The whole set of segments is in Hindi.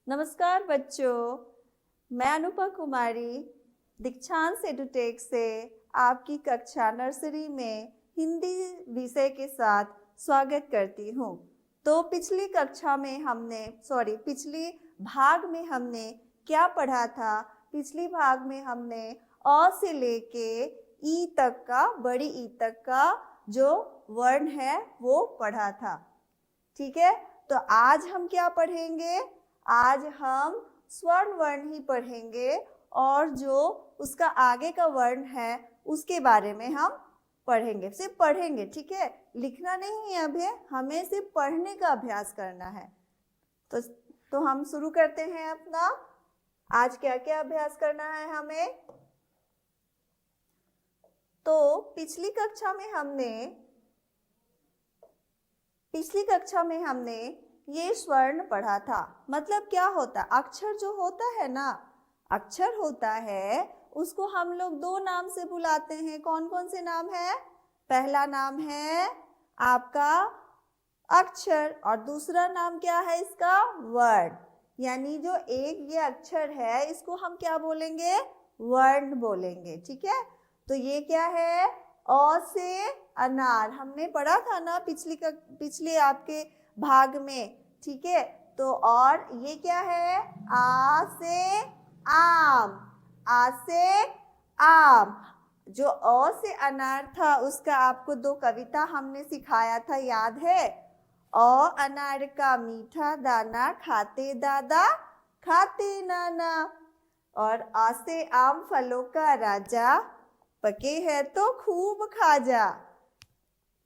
नमस्कार बच्चों, मैं अनुपा कुमारी दीक्षांत एडुटेक से आपकी कक्षा नर्सरी में हिंदी विषय के साथ स्वागत करती हूँ। तो पिछली भाग में हमने क्या पढ़ा था? पिछली भाग में हमने अ से लेके ई तक का, बड़ी ई तक का जो वर्ण है वो पढ़ा था। ठीक है, तो आज हम क्या पढ़ेंगे? आज हम स्वर्ण वर्ण ही पढ़ेंगे और जो उसका आगे का वर्ण है उसके बारे में हम पढ़ेंगे। सिर्फ पढ़ेंगे, ठीक है, लिखना नहीं है अभी, हमें सिर्फ पढ़ने का अभ्यास करना है। तो हम शुरू करते हैं अपना। आज क्या क्या अभ्यास करना है हमें? तो पिछली कक्षा में हमने ये स्वर्ण पढ़ा था। मतलब क्या होता है? अक्षर जो होता है ना, अक्षर होता है उसको हम लोग दो नाम से बुलाते हैं। कौन कौन से नाम है? पहला नाम है आपका अक्षर और दूसरा नाम क्या है इसका? वर्ण। यानी जो एक ये अक्षर है इसको हम क्या बोलेंगे? वर्ण बोलेंगे। ठीक है, तो ये क्या है? अ से अनार हमने पढ़ा था ना पिछले आपके भाग में। ठीक है, तो और ये क्या है? आ से आम। आ से आम। जो अ से अनार था उसका आपको दो कविता हमने सिखाया था, याद है? अ अनार का मीठा दाना, खाते दादा खाते नाना। और आ से आम फलों का राजा, पके है तो खूब खा जा।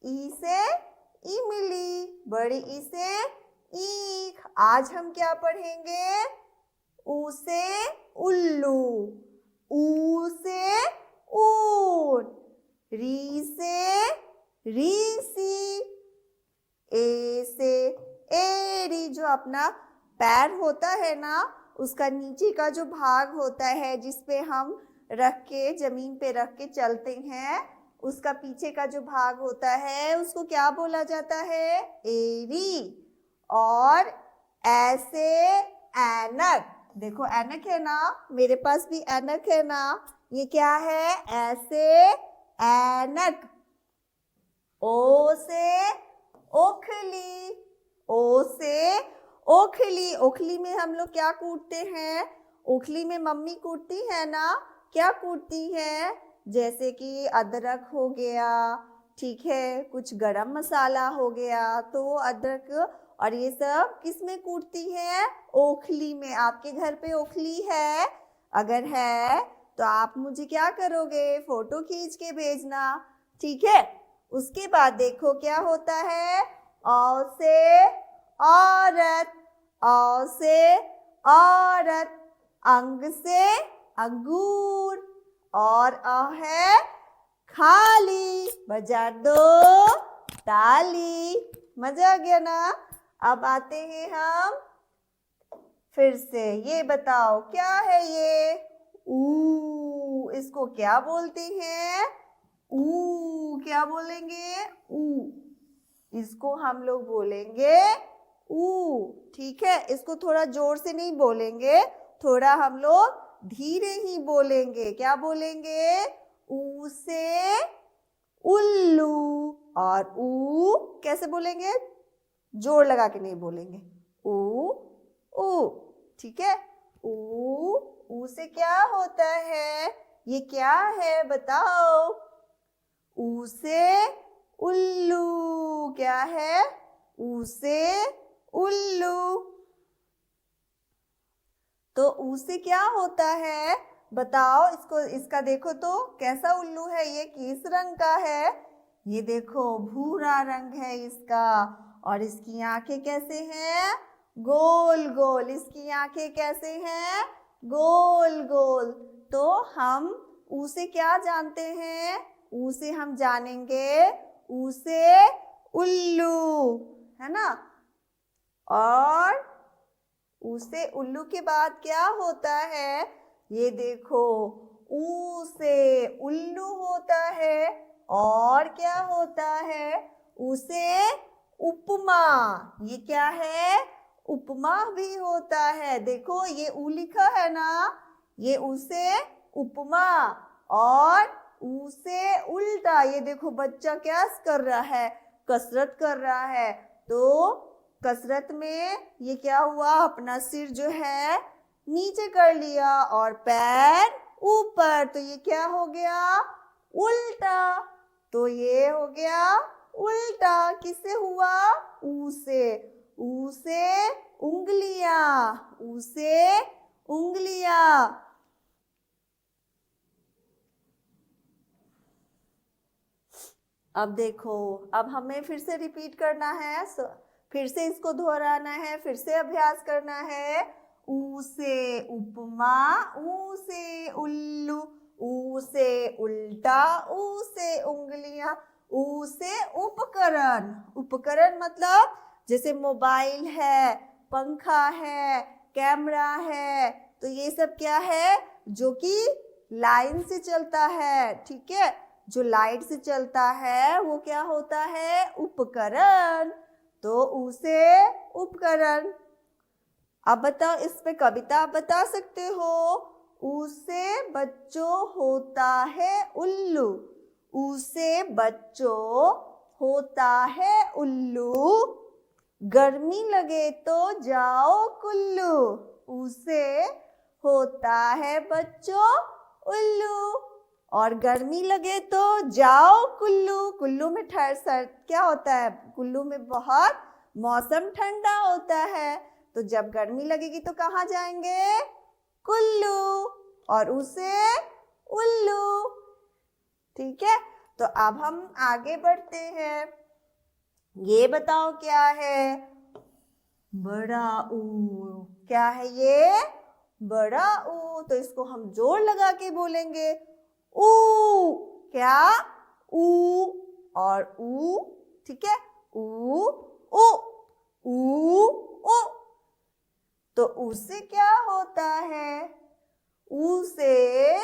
ई से इमली, बड़ी ई से ईख। आज हम क्या पढ़ेंगे? ऊ से उल्लू, ऊ से ऊन, री से रीसी, ए से एड़ी। जो अपना पैर होता है ना, उसका नीचे का जो भाग होता है जिसपे हम रख के, जमीन पे रख के चलते हैं, उसका पीछे का जो भाग होता है उसको क्या बोला जाता है? एड़ी। और ऐसे ऐनक, देखो ऐनक है ना, मेरे पास भी ऐनक है ना, ये क्या है? ऐसे ऐनक। ओ से ओखली, ओ से ओखली। ओखली में हम लोग क्या कूटते हैं? ओखली में मम्मी कूटती है ना, क्या कूटती है? जैसे कि अदरक हो गया, ठीक है, कुछ गरम मसाला हो गया, तो अदरक और ये सब किस में कूटती है? ओखली में। आपके घर पे ओखली है? अगर है तो आप मुझे क्या करोगे? फोटो खींच के भेजना, ठीक है। उसके बाद देखो क्या होता है? औ से औरत, औ से औरत, अंग से अंगूर, और अ है खाली। बजा दो ताली। मजा आ गया ना? अब आते हैं हम फिर से। ये बताओ क्या है ये? ऊ। इसको क्या बोलते हैं? ऊ। क्या बोलेंगे? ऊ। इसको हम लोग बोलेंगे ऊ, ठीक है। इसको थोड़ा जोर से नहीं बोलेंगे, थोड़ा हम लोग धीरे ही बोलेंगे। क्या बोलेंगे? ऊ से उल्लू। और ऊ कैसे बोलेंगे? जोर लगा के नहीं बोलेंगे। ऊ ऊ, ठीक है। ऊ से क्या होता है? ये क्या है बताओ? ऊ से उल्लू। क्या है? ऊ से उल्लू। तो ऊ से क्या होता है बताओ? इसका देखो तो कैसा उल्लू है ये? किस रंग का है? ये देखो भूरा रंग है इसका। और इसकी आंखें कैसे हैं? गोल गोल। इसकी आंखें कैसे हैं? गोल गोल। तो हम ऊ से क्या जानते हैं? ऊ से हम जानेंगे ऊ से उल्लू, है ना। और ऊ से उल्लू के बाद क्या होता है? ये देखो ऊ से उल्लू होता है। और क्या होता है? ऊ से उपमा। ये क्या है? उपमा भी होता है। देखो ये ऊ लिखा है ना, ये ऊ से उपमा और ऊ से उल्टा। ये देखो बच्चा क्या कर रहा है, कसरत कर रहा है। तो कसरत में ये क्या हुआ, अपना सिर जो है नीचे कर लिया और पैर ऊपर, तो ये क्या हो गया, उल्टा। तो ये हो गया उल्टा। किससे हुआ, ऊ से। ऊ से उंगलियां, ऊ से उंगलियां। अब देखो, अब हमें फिर से रिपीट करना है, फिर से इसको दोहराना है, फिर से अभ्यास करना है। ऊ से उपमा, ऊ से उल्लू, ऊ से उल्टा, ऊ से उंगलियां, ऊ से उपकरण। उपकरण मतलब जैसे मोबाइल है, पंखा है, कैमरा है, तो ये सब क्या है, जो कि लाइन से चलता है। ठीक है, जो लाइट से चलता है वो क्या होता है, उपकरण। तो ऊ से उपकरण। अब बताओ, इस पे कविता आप बता सकते हो। ऊ से बच्चों होता है उल्लू, ऊ से बच्चों होता है उल्लू, गर्मी लगे तो जाओ कुल्लू। ऊ से होता है बच्चों उल्लू और गर्मी लगे तो जाओ कुल्लू। कुल्लू में क्या होता है, कुल्लू में बहुत मौसम ठंडा होता है, तो जब गर्मी लगेगी तो कहाँ जाएंगे, कुल्लू, और उसे उल्लू। ठीक है, तो अब हम आगे बढ़ते हैं। ये बताओ क्या है, बड़ा ऊ। क्या है ये, बड़ा ऊ। तो इसको हम जोर लगा के बोलेंगे, ऊ। क्या, ऊ और ऊ। ठीक है, ऊ ऊ ऊ ऊ। तो ऊ से क्या होता है, ऊ से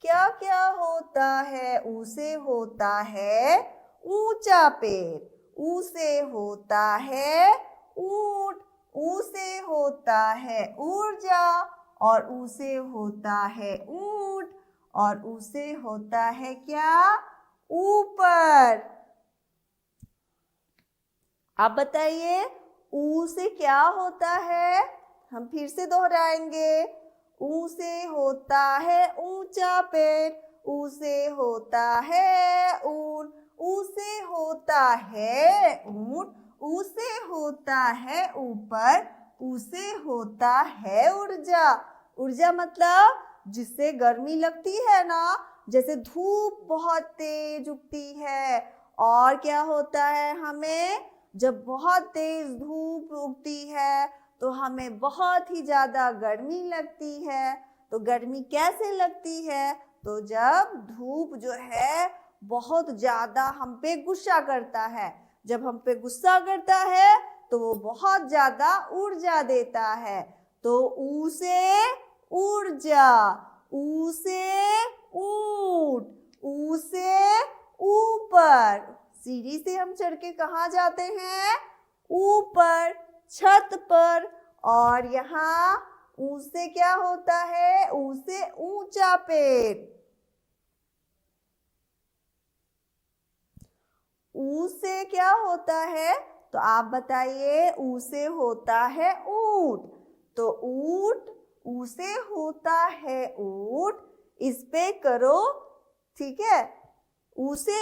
क्या क्या होता है, ऊ से होता है ऊंचा पेड़, ऊ से होता है ऊंट, ऊ से होता है ऊर्जा, और ऊ से होता है ऊंट, और ऊ से होता है क्या, ऊपर। अब बताइए, ऊ से क्या होता है, हम फिर से दोहराएंगे। ऊ से होता है ऊंचा पेड़, ऊ से होता है ऊंट, ऊ से होता है ऊंट, ऊ से होता है ऊपर, ऊ से होता है ऊर्जा। ऊर्जा मतलब जिससे गर्मी लगती है ना, जैसे धूप बहुत तेज उगती है, और क्या होता है, हमें जब बहुत तेज धूप उगती है तो हमें बहुत ही ज़्यादा गर्मी लगती है। तो गर्मी कैसे लगती है, तो जब धूप जो है बहुत ज़्यादा हम पे गुस्सा करता है, जब हम पे गुस्सा करता है तो वो बहुत ज़्यादा ऊर्जा देता है। तो ऊ से ऊर्जा, ऊ से ऊंट, ऊ से ऊपर। सीढ़ी से हम चढ़ के कहाँ जाते हैं, ऊपर, छत पर। और यहाँ ऊ से क्या होता है, ऊ से ऊंचा पेड़। ऊ से क्या होता है, तो आप बताइए, ऊ से होता है ऊंट। तो ऊंट, ऊ से होता है ऊंट, इस पे करो। ठीक है, ऊ से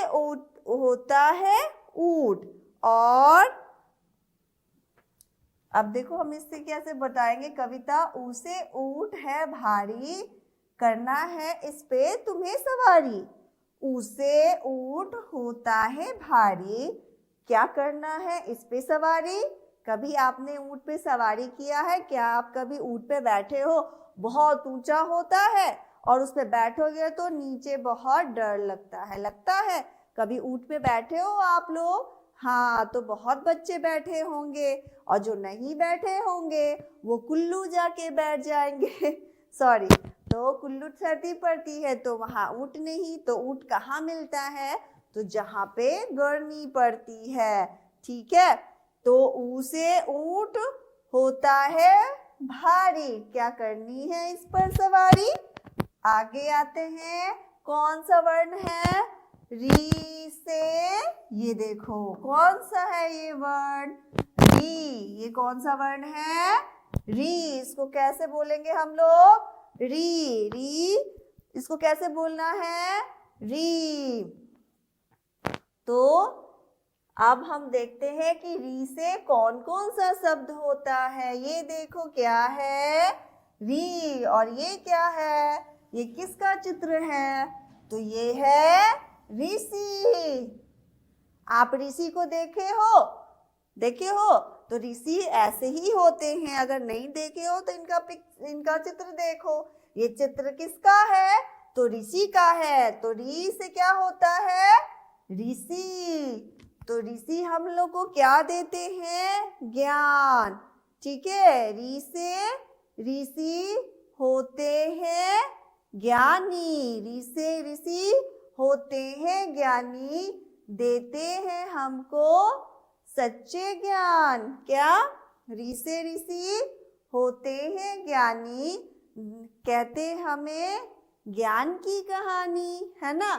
होता है ऊंट। और अब देखो हम इससे कैसे बताएंगे कविता। ऊ से ऊंट है भारी, करना है इस पे तुम्हें सवारी। ऊ से ऊंट होता है भारी, क्या करना है इस पे सवारी। कभी आपने ऊंट पे सवारी किया है क्या, आप कभी ऊंट पे बैठे हो, बहुत ऊंचा होता है और उस पे बैठोगे तो नीचे बहुत डर लगता है। कभी ऊंट पे बैठे हो आप लोग, हाँ, तो बहुत बच्चे बैठे होंगे, और जो नहीं बैठे होंगे वो कुल्लू जाके बैठ जाएंगे सॉरी। तो कुल्लू सर्दी पड़ती है तो वहाँ ऊंट नहीं, तो ऊंट कहाँ मिलता है, तो जहाँ पे गर्मी पड़ती है। ठीक है, तो ऊ से ऊंट होता है भारी। क्या करनी है इस पर सवारी? आगे आते हैं, कौन सा वर्ण है? री से, ये देखो कौन सा है ये वर्ण? री। ये कौन सा वर्ण है? री। इसको कैसे बोलेंगे हम लोग? री। री, इसको कैसे बोलना है? री। तो अब हम देखते हैं कि री से कौन कौन सा शब्द होता है। ये देखो क्या है? री। और ये क्या है? ये किसका चित्र है? तो ये है ऋषि। आप ऋषि को देखे हो? देखे हो? तो ऋषि ऐसे ही होते हैं। अगर नहीं देखे हो तो इनका चित्र देखो। ये चित्र किसका है? तो ऋषि का है। तो री से क्या होता है? ऋषि। तो ऋषि हम लोग को क्या देते हैं? ज्ञान। ठीक है, री से ऋषि होते हैं ज्ञानी। री से ऋषि होते हैं ज्ञानी, देते हैं हमको सच्चे ज्ञान। क्या? री से ऋषि होते हैं ज्ञानी, कहते हमें ज्ञान की कहानी, है ना?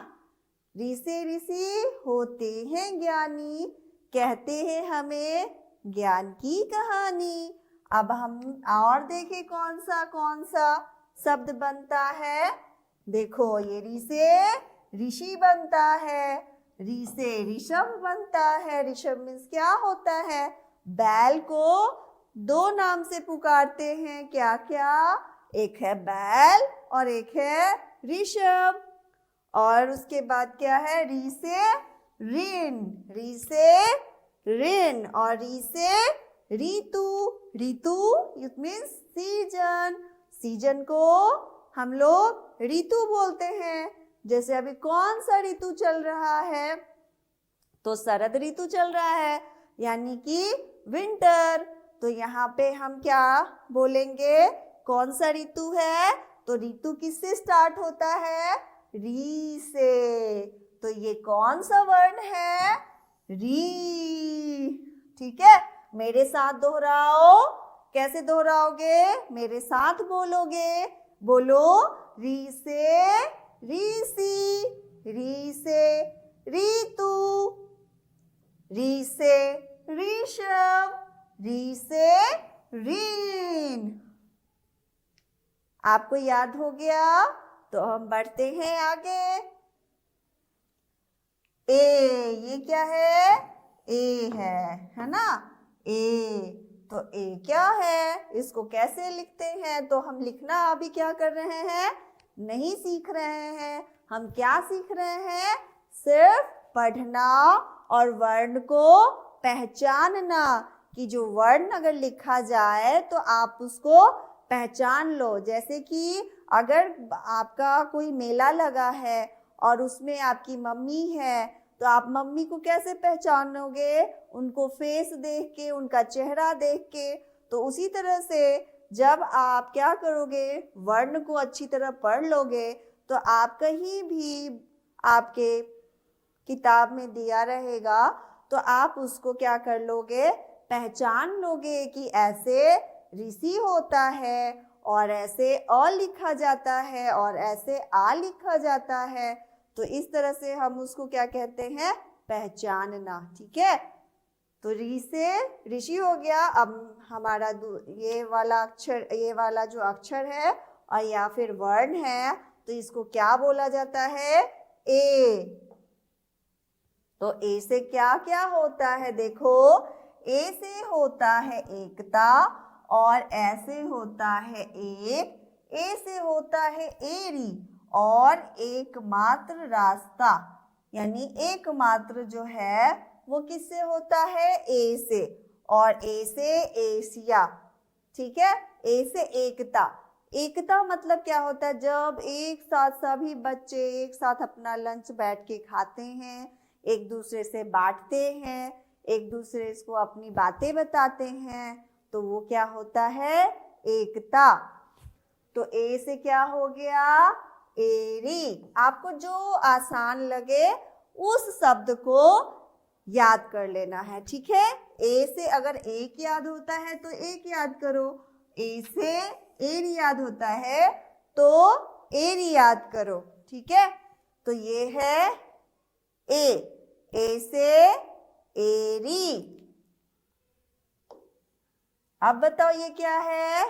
री से ऋषि होते हैं ज्ञानी, कहते हैं हमें ज्ञान की कहानी। अब हम और देखें कौन सा शब्द बनता है। देखो, ये री से ऋषि बनता है, री से ऋषभ बनता है। ऋषभ मीन्स क्या होता है? बैल को दो नाम से पुकारते हैं। क्या क्या? एक है बैल और एक है ऋषभ। और उसके बाद क्या है? री से ऋण। री से ऋण। और री से ऋतु। ऋतु इट मीन्स सीजन। सीजन को हम लोग ऋतु बोलते हैं। जैसे अभी कौन सा ऋतु चल रहा है? तो शरद ऋतु चल रहा है, यानी कि विंटर। तो यहाँ पे हम क्या बोलेंगे? कौन सा ऋतु है? तो ऋतु किससे स्टार्ट होता है? री से। तो ये कौन सा वर्ण है? री। ठीक है, मेरे साथ दोहराओ। कैसे दोहराओगे? मेरे साथ बोलोगे। बोलो, री से ऋषि, री से ऋतु, री से ऋषभ, री से ऋण। आपको याद हो गया? तो हम बढ़ते हैं आगे। ए, ये क्या है? ए है ना? ए। तो ए क्या है? इसको कैसे लिखते हैं? तो हम लिखना अभी क्या कर रहे हैं? नहीं सीख रहे हैं। हम क्या सीख रहे हैं? सिर्फ पढ़ना और वर्ण को पहचानना, कि जो वर्ण अगर लिखा जाए तो आप उसको पहचान लो। जैसे कि अगर आपका कोई मेला लगा है और उसमें आपकी मम्मी है, तो आप मम्मी को कैसे पहचानोगे? उनको फेस देख के, उनका चेहरा देख के। तो उसी तरह से जब आप क्या करोगे? वर्ण को अच्छी तरह पढ़ लोगे, तो आप कहीं भी आपके किताब में दिया रहेगा तो आप उसको क्या कर लोगे? पहचान लोगे कि ऐसे ऋषि होता है और ऐसे अ लिखा जाता है और ऐसे आ लिखा जाता है। तो इस तरह से हम उसको क्या कहते हैं? पहचानना। ठीक है, तो री से ऋषि हो गया। अब हमारा ये वाला जो अक्षर है और या फिर वर्ण है, तो इसको क्या बोला जाता है? ए। तो ए से क्या क्या होता है? देखो, ए से होता है एकता, और ऐसे होता है एक। ए से होता है एरी, और एकमात्र रास्ता, यानी एकमात्र जो है वो किससे होता है? ए से। और ए से एशिया। ठीक है, ए से एकता। एकता मतलब क्या होता है? जब एक साथ सभी बच्चे एक साथ अपना लंच बैठ के खाते हैं, एक दूसरे से बांटते हैं, एक दूसरे को अपनी बातें बताते हैं, तो वो क्या होता है? एकता। तो ए से क्या हो गया? एरी। आपको जो आसान लगे उस शब्द को याद कर लेना है। ठीक है, ए से अगर एक याद होता है तो एक याद करो, ए से एर याद होता है तो एर याद करो, ठीक है। तो ये है ए से एरी। अब बताओ ये क्या है?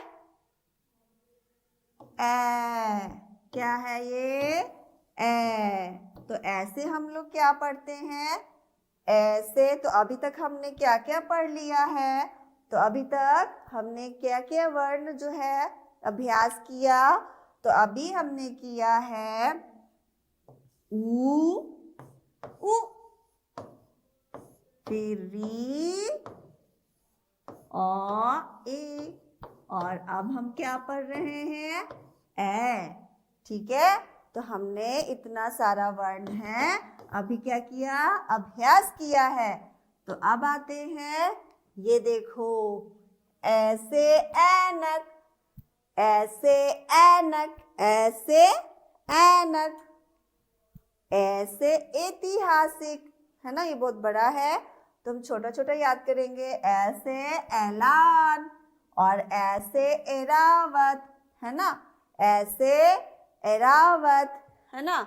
ए। क्या है ये? ए। तो ऐसे हम लोग क्या पढ़ते हैं? ऐसे। तो अभी तक हमने क्या क्या पढ़ लिया है? तो अभी तक हमने क्या क्या वर्ण जो है अभ्यास किया? तो अभी हमने किया है ऊ, उ, फिर री और ए, और अब हम क्या पढ़ रहे हैं? ए, ठीक है। तो हमने इतना सारा वर्ण है अभी क्या किया? अभ्यास किया है। तो अब आते हैं, ये देखो, ऐसे ऐनक, ऐसे ऐनक, ऐसे ऐनक, ऐसे ऐतिहासिक, है ना, ये बहुत बड़ा है तो हम छोटा छोटा याद करेंगे। ऐसे ऐलान और ऐसे एरावत, है ना, ऐसे एरावत, है ना,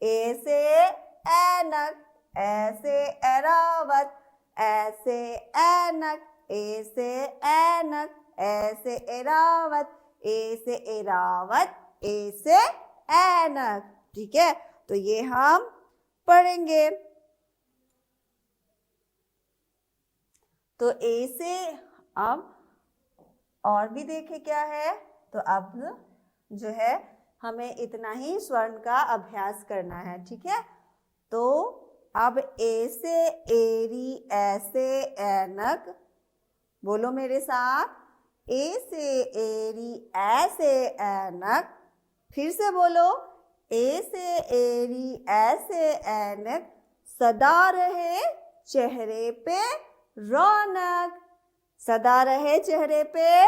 ऐसे ऐनक, ऐसे एरावत, ऐसे ऐनक, ऐसे ऐनक, ऐसे एरावत, ऐसे एरावत, ऐसे ऐनक, ठीक है। तो ये हम पढ़ेंगे। तो ए से अब और भी देखें क्या है। तो अब जो है हमें इतना ही स्वर्ण का अभ्यास करना है, ठीक है। तो अब ए से एरी, ऐसे ऐनक, बोलो मेरे साथ, ए से एरी, ऐसे ऐनक। फिर से बोलो, ए से एरी, ऐसे ऐनक, सदा रहे चेहरे पे रौनक, सदा रहे चेहरे पे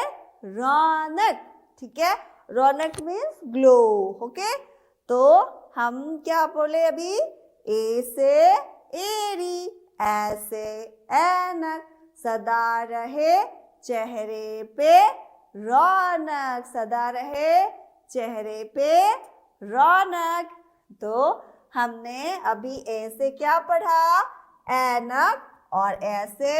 रौनक, ठीक है। रौनक मीन्स ग्लो, ओके। तो हम क्या बोले अभी? ए से एरी, ऐसे ऐनक, सदा रहे चेहरे पे रौनक, सदा रहे चेहरे पे रौनक। तो हमने अभी ए से क्या पढ़ा? ऐनक और ऐसे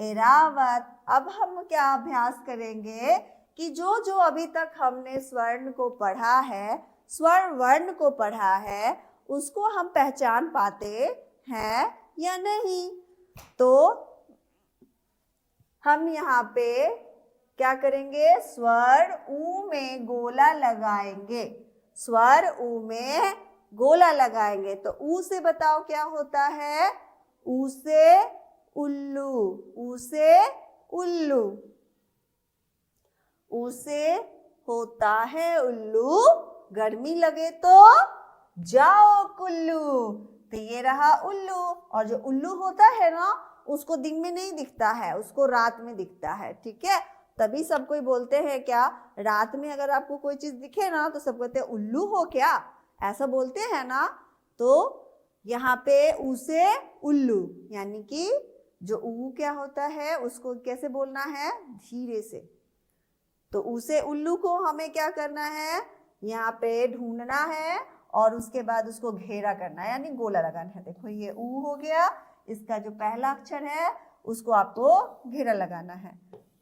एरावत। अब हम क्या अभ्यास करेंगे कि जो जो अभी तक हमने स्वर्ण को पढ़ा है, स्वर वर्ण को पढ़ा है, उसको हम पहचान पाते हैं या नहीं। तो हम यहाँ पे क्या करेंगे? स्वर ऊ में गोला लगाएंगे, स्वर ऊ में गोला लगाएंगे। तो ऊ से बताओ क्या होता है? ऊ से उल्लू, ऊ से उल्लू, ऊ से होता है उल्लू, गर्मी लगे तो जाओ कुल्लू। तो ये रहा उल्लू, और जो उल्लू होता है ना, उसको दिन में नहीं दिखता है, उसको रात में दिखता है, ठीक है। तभी सब कोई बोलते हैं क्या, रात में अगर आपको कोई चीज दिखे ना तो सब कहते हैं उल्लू हो क्या, ऐसा बोलते हैं ना। तो यहाँ पे ऊ से उल्लू, यानी कि जो ऊ क्या होता है उसको कैसे बोलना है? धीरे से। तो ऊ से उल्लू को हमें क्या करना है? यहाँ पे ढूंढना है और उसके बाद उसको घेरा करना है, यानी गोला लगाना है। देखो ये ऊ हो गया, इसका जो पहला अक्षर है उसको आपको घेरा लगाना है।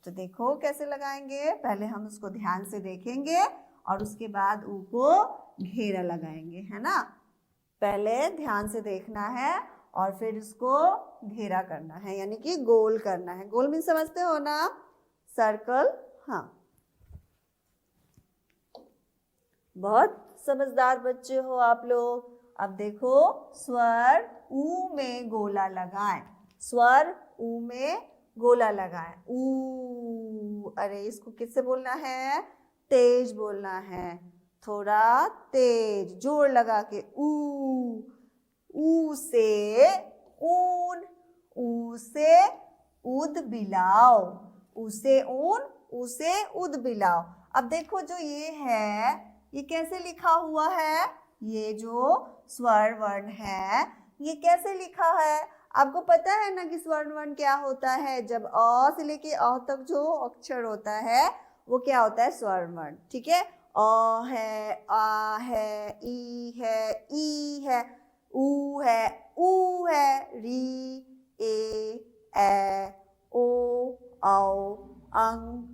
तो देखो कैसे लगाएंगे, पहले हम उसको ध्यान से देखेंगे और उसके बाद ऊ को घेरा लगाएंगे, है ना। पहले ध्यान से देखना है और फिर उसको घेरा करना है, यानी कि गोल करना है। गोल मीन समझते हो ना, सर्कल। हाँ, बहुत समझदार बच्चे हो आप लोग। अब देखो, स्वर ऊ में गोला लगाएं, स्वर ऊ में गोला लगाएं। ऊ, अरे इसको किससे बोलना है? तेज बोलना है, थोड़ा तेज, जोर लगा के। ऊ, ऊ से ऊन, ऊ से उद बिलाओ, ऊ से ऊन, ऊ से उद बिलाओ। अब देखो जो ये है, ये कैसे लिखा हुआ है? ये जो स्वर वर्ण है ये कैसे लिखा है? आपको पता है ना कि स्वर्ण वर्ण क्या होता है? जब अ से लेके अ तक जो अक्षर होता है वो क्या होता है? स्वर्ण वर्ण। ठीक है, अ है, आ है, ई है, ई है, ऊ है, ऊ है, री, ए, ओ, औ, अंग,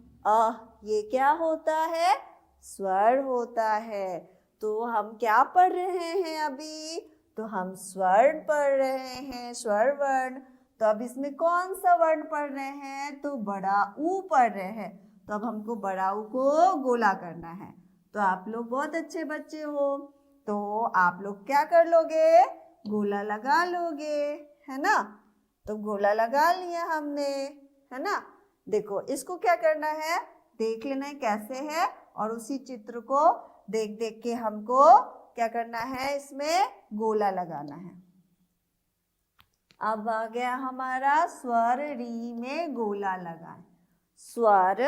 ये क्या होता है? स्वर होता है। तो हम क्या पढ़ रहे हैं अभी? तो हम स्वर्ण पढ़ रहे हैं, स्वर वर्ण। तो अब इसमें कौन सा वर्ण पढ़ रहे हैं? तो बड़ा ऊ पढ़ रहे हैं। तो अब हमको बड़ा ऊ को गोला करना है। तो आप लोग बहुत अच्छे बच्चे हो, तो आप लोग क्या कर लोगे? गोला लगा लोगे, है ना? तो गोला लगा लिया हमने, है ना? देखो इसको क्या करना है, देख लेना है कैसे है, और उसी चित्र को देख देख के हमको क्या करना है, इसमें गोला लगाना है। अब आ गया हमारा स्वर री में गोला लगाए। स्वर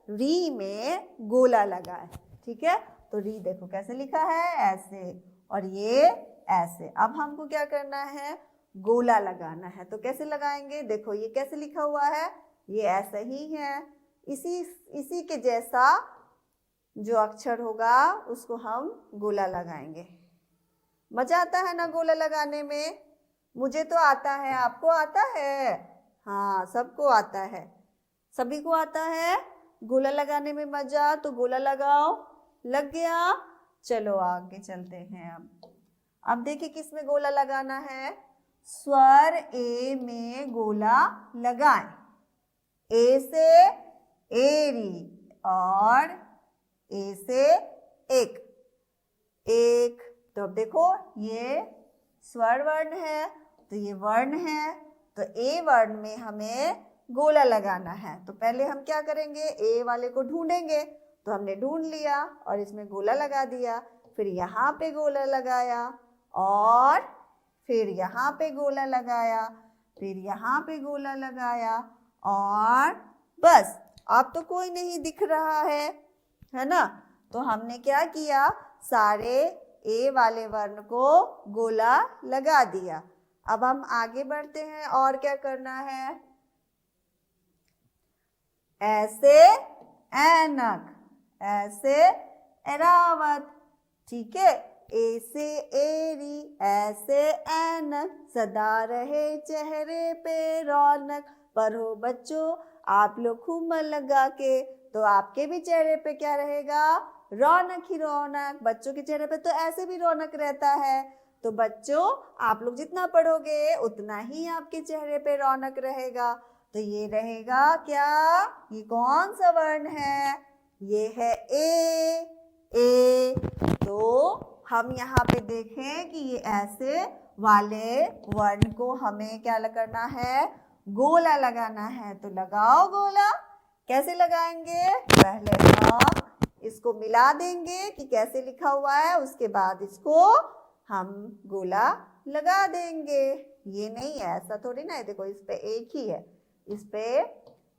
री में गोला लगाए। ठीक है, तो री देखो कैसे लिखा है, ऐसे, और ये ऐसे। अब हमको क्या करना है? गोला लगाना है। तो कैसे लगाएंगे? देखो ये कैसे लिखा हुआ है, ये ऐसा ही है। इसी के जैसा जो अक्षर होगा उसको हम गोला लगाएंगे। मजा आता है ना गोला लगाने में? मुझे तो आता है, आपको आता है? हाँ, सबको आता है, सभी को आता है गोला लगाने में मजा। तो गोला लगाओ। लग गया? चलो आगे चलते हैं। अब देखिए किस में गोला लगाना है। स्वर ए में गोला लगाएं। ए से एरी, और ए से एक, एक। तो अब देखो ये स्वर वर्ण है, तो ये वर्ण है, तो ए वर्ण में हमें गोला लगाना है। तो पहले हम क्या करेंगे? ए वाले को ढूंढेंगे। तो हमने ढूंढ लिया और इसमें गोला लगा दिया। फिर यहाँ पे गोला लगाया, और फिर यहाँ पे गोला लगाया, फिर यहाँ पे गोला लगाया, और बस। अब तो कोई नहीं दिख रहा है ना? तो हमने क्या किया, सारे ए वाले वर्ण को गोला लगा दिया। अब हम आगे बढ़ते हैं, और क्या करना है? ऐसे ऐनक, ऐसे ऐरावत। ठीक है, ए से एरी, ऐसे ऐनक, सदा रहे चेहरे पे रौनक। पढ़ो बच्चों, आप लोग खूब मन लगा के, तो आपके भी चेहरे पे क्या रहेगा? रौनक ही रौनक। बच्चों के चेहरे पे तो ऐसे भी रौनक रहता है। तो बच्चों, आप लोग जितना पढ़ोगे उतना ही आपके चेहरे पे रौनक रहेगा। तो ये रहेगा क्या? ये कौन सा वर्ण है? ये है ए। तो हम यहाँ पे देखें कि ये ऐसे वाले वर्ण को हमें क्या करना है? गोला लगाना है। तो लगाओ गोला। कैसे लगाएंगे? पहले हम इसको मिला देंगे कि कैसे लिखा हुआ है, उसके बाद इसको हम गोला लगा देंगे। ये नहीं है, ऐसा थोड़ी ना है। देखो इस पे एक ही है, इस पे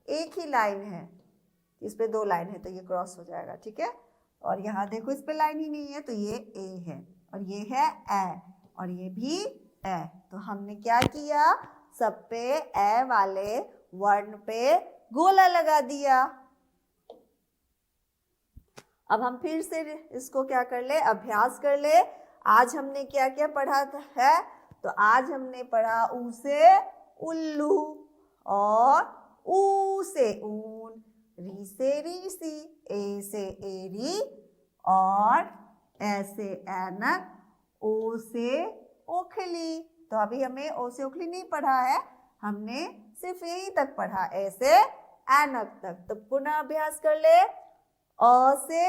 एक ही लाइन है, इस पे दो लाइन है, तो ये क्रॉस हो जाएगा। ठीक है, और यहाँ देखो इस पे लाइन ही नहीं है, तो ये ए है, और ये है ए, और ये भी ए। तो हमने क्या किया? सब पे ए वाले वर्ण पे गोला लगा दिया। अब हम फिर से इसको क्या कर ले, अभ्यास कर ले। आज हमने क्या क्या पढ़ा है? तो आज हमने पढ़ा ऊ से उल्लू, और ऊ से ऊन, री से रीसी, ए से एरी, और ए से ऐनक, ओ से ओखली। तो अभी हमें ओ से ओखली नहीं पढ़ा है, हमने सिर्फ यहीं तक पढ़ा, ए से ऐनक तक। तो पुनः अभ्यास कर ले। अ से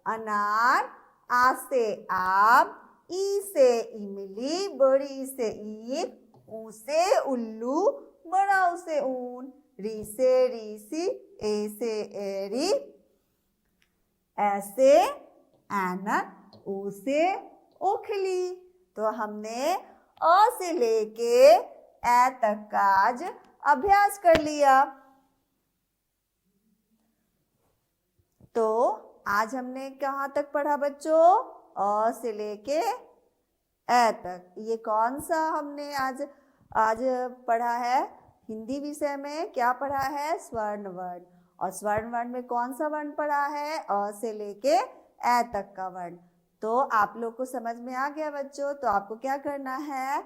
अनार, आ से आम, ई से इमली, बड़ी से ईख, ऊ से उल्लू, बड़ा ऊ से ऊन, री से रीसी, ए से एरी, ए से ऐनक, ओ से ओखली। तो हमने अ से लेके ए तक का आज अभ्यास कर लिया। तो आज हमने कहाँ तक पढ़ा बच्चों? अ से लेके ए तक। ये कौन सा हमने आज आज पढ़ा है हिंदी विषय में, क्या पढ़ा है? स्वर्ण वर्ण। और स्वर्ण वर्ण में कौन सा वर्ण पढ़ा है? अ से लेके ए तक का वर्ण। तो आप लोग को समझ में आ गया बच्चों। तो आपको क्या करना है?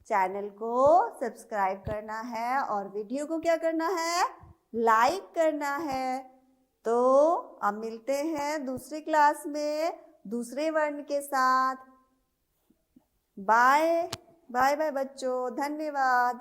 चैनल को सब्सक्राइब करना है और वीडियो को क्या करना है? लाइक करना है। तो अब मिलते हैं दूसरी क्लास में दूसरे वर्ण के साथ। बाय बाय बाय बच्चों, धन्यवाद।